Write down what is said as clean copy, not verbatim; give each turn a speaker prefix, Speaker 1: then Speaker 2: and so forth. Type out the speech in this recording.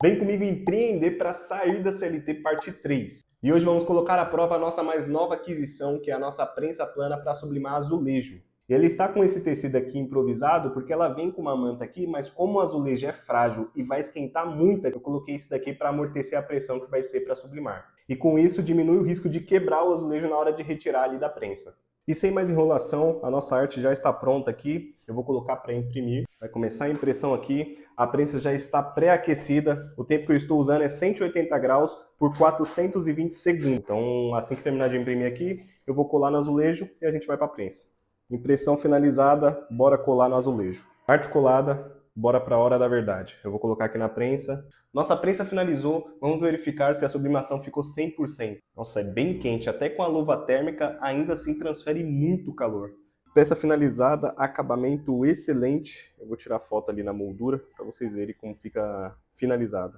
Speaker 1: Vem comigo empreender para sair da CLT parte 3. E hoje vamos colocar à prova a nossa mais nova aquisição, que é a nossa prensa plana para sublimar azulejo. E ele está com esse tecido aqui improvisado porque ela vem com uma manta aqui, mas como o azulejo é frágil e vai esquentar muito, eu coloquei isso daqui para amortecer a pressão que vai ser para sublimar. E com isso diminui o risco de quebrar o azulejo na hora de retirar ali da prensa. E sem mais enrolação, a nossa arte já está pronta aqui. Eu vou colocar para imprimir. Vai começar a impressão aqui. A prensa já está pré-aquecida. O tempo que eu estou usando é 180 graus por 420 segundos. Então, assim que terminar de imprimir aqui, eu vou colar no azulejo e a gente vai para a prensa. Impressão finalizada, bora colar no azulejo. Arte colada, bora para a hora da verdade. Eu vou colocar aqui na prensa. Nossa prensa finalizou, vamos verificar se a sublimação ficou 100%. Nossa, é bem quente, até com a luva térmica ainda assim transfere muito calor. Peça finalizada, acabamento excelente. Eu vou tirar foto ali na moldura para vocês verem como fica finalizado.